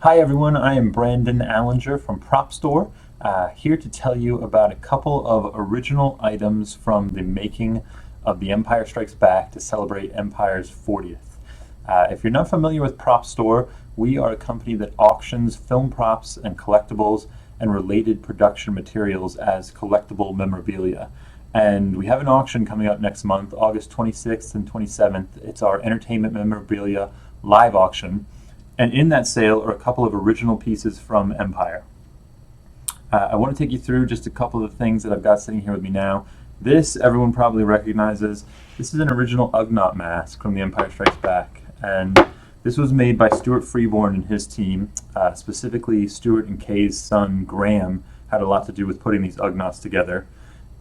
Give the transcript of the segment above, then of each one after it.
Hi everyone, I am Brandon Allinger from Prop Store, here to tell you about a couple of original items from the making of The Empire Strikes Back to celebrate Empire's 40th. If you're not familiar with Prop Store, we are a company that auctions film props and collectibles and related production materials as collectible memorabilia. And we have an auction coming up next month, August 26th and 27th. It's our Entertainment Memorabilia Live Auction. And in that sale are a couple of original pieces from Empire. I want to take you through just a couple of things that I've got sitting here with me now. This everyone probably recognizes. This is an original Ugnot Mask from The Empire Strikes Back. And this was made by Stuart Freeborn and his team. Specifically, Stuart and Kay's son, Graham, had a lot to do with putting these Ugnots together.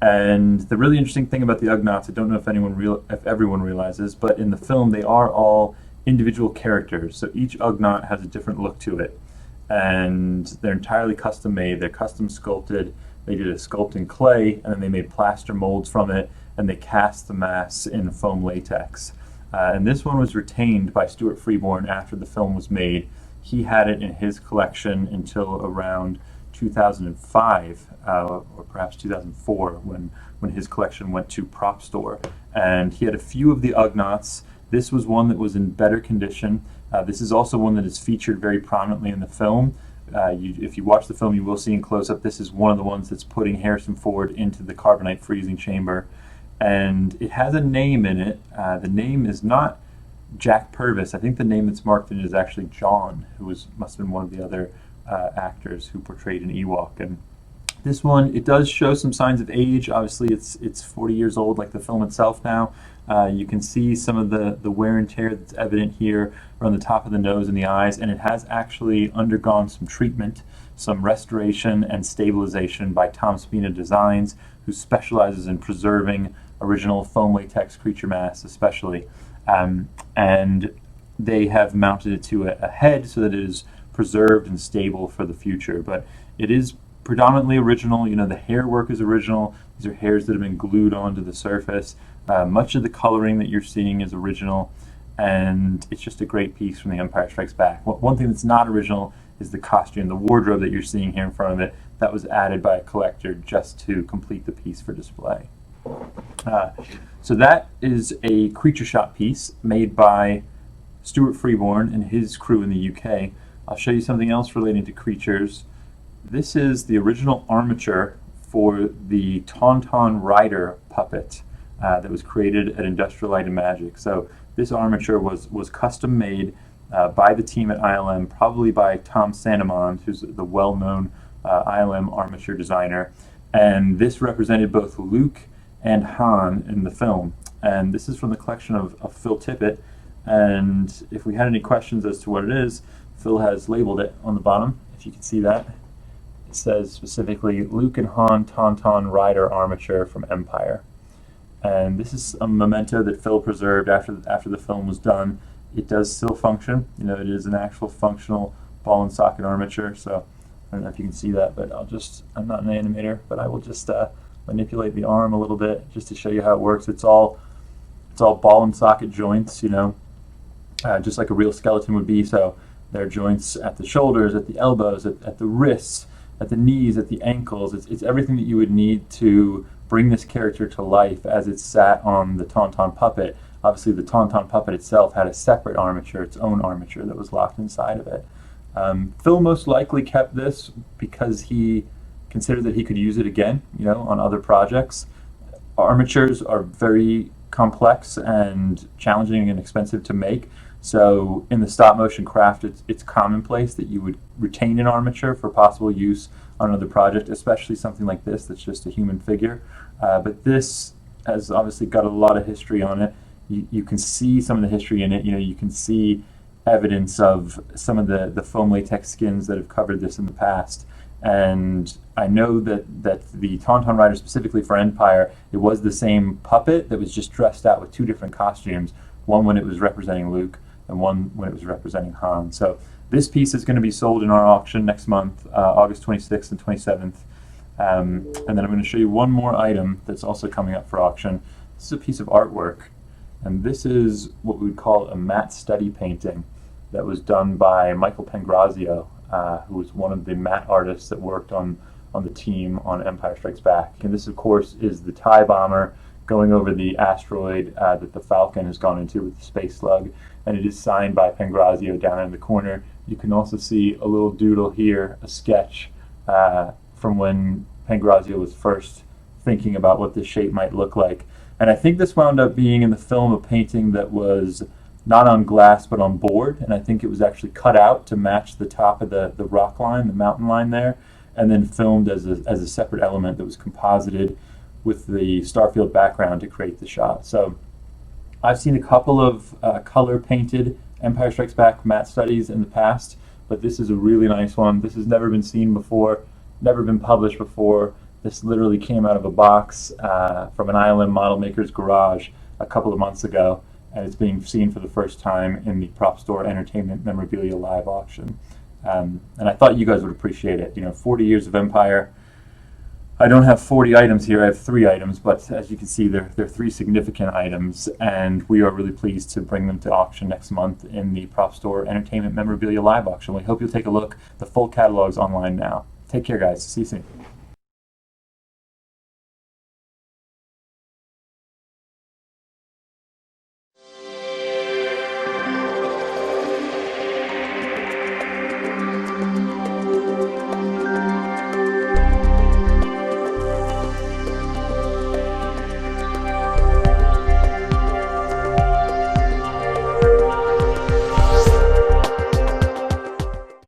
And the really interesting thing about the Ugnots, I don't know if everyone realizes, but in the film they are all individual characters, so each Ugnot has a different look to it, and they're entirely custom made. They're custom sculpted. They did a sculpt in clay, and then they made plaster molds from it, and they cast the masks in foam latex. And this one was retained by Stuart Freeborn after the film was made. He had it in his collection until around 2005, or perhaps 2004, when his collection went to Prop Store. And he had a few of the Ugnots. This was one that was in better condition. This is also one that is featured very prominently in the film. If you watch the film, you will see in close-up, this is one of the ones that's putting Harrison Ford into the carbonite freezing chamber. And it has a name in it. The name is not Jack Purvis. I think the name that's marked in it is actually John, who must have been one of the other actors who portrayed an Ewok. And this one, it does show some signs of age. Obviously, it's 40 years old, like the film itself now. You can see some of the wear and tear that's evident here around the top of the nose and the eyes, and it has actually undergone some treatment, some restoration and stabilization by Tom Spina Designs, who specializes in preserving original foam latex creature masks especially. And they have mounted it to a head so that it is preserved and stable for the future. But it is predominantly original. You know, the hair work is original. These are hairs that have been glued onto the surface. Much of the coloring that you're seeing is original, and it's just a great piece from The Empire Strikes Back. One thing that's not original is the costume, the wardrobe that you're seeing here in front of it. That was added by a collector just to complete the piece for display. So that is a creature shop piece made by Stuart Freeborn and his crew in the UK. I'll show you something else relating to creatures. This is the original armature for the Tauntaun Rider puppet that was created at Industrial Light and Magic. So this armature was custom made by the team at ILM, probably by Tom Sanamond, who's the well-known ILM armature designer. And this represented both Luke and Han in the film. And this is from the collection of Phil Tippett. And if we had any questions as to what it is, Phil has labeled it on the bottom, if you can see that. It says specifically Luke and Han Tauntaun Rider armature from Empire. And this is a memento that Phil preserved after the film was done. It does still function. You know, it is an actual functional ball and socket armature. So I don't know if you can see that, but I'm not an animator, but I will just manipulate the arm a little bit just to show you how it works. It's all ball and socket joints, you know, just like a real skeleton would be. So there are joints at the shoulders, at the elbows, at the wrists, at the knees, at the ankles. It's everything that you would need to bring this character to life as it sat on the Tauntaun puppet. Obviously, the Tauntaun puppet itself had a separate armature, its own armature that was locked inside of it. Phil most likely kept this because he considered that he could use it again, you know, on other projects. Armatures are very complex and challenging and expensive to make. So in the stop motion craft, it's commonplace that you would retain an armature for possible use on another project, especially something like this that's just a human figure. But this has obviously got a lot of history on it. You can see some of the history in it. You know, you can see evidence of some of the foam latex skins that have covered this in the past. And I know that the Tauntaun Rider, specifically for Empire, it was the same puppet that was just dressed out with two different costumes, one when it was representing Luke and one when it was representing Han. So this piece is going to be sold in our auction next month, August 26th and 27th. And then I'm going to show you one more item that's also coming up for auction. This is a piece of artwork, and this is what we would call a matte study painting. that was done by Michael Pangrazio, who was one of the matte artists that worked on the team on Empire Strikes Back. And this, of course, is the TIE bomber going over the asteroid that the Falcon has gone into with the space slug, and it is signed by Pangrazio down in the corner. You can also see a little doodle here, a sketch from when Pangrazio was first thinking about what this shape might look like. And I think this wound up being in the film a painting that was not on glass but on board, and I think it was actually cut out to match the top of the rock line, the mountain line there, and then filmed as a separate element that was composited with the Starfield background to create the shot. So I've seen a couple of color painted Empire Strikes Back matte studies in the past, but this is a really nice one. This has never been seen before, never been published before. This literally came out of a box from an ILM model maker's garage a couple of months ago, and it's being seen for the first time in the Prop Store Entertainment Memorabilia Live Auction. And I thought you guys would appreciate it. 40 years of Empire. I don't have 40 items here, I have 3 items, but as you can see, they're 3 significant items, and we are really pleased to bring them to auction next month in the Prop Store Entertainment Memorabilia Live Auction. We hope you'll take a look. The full catalog's online now. Take care, guys. See you soon.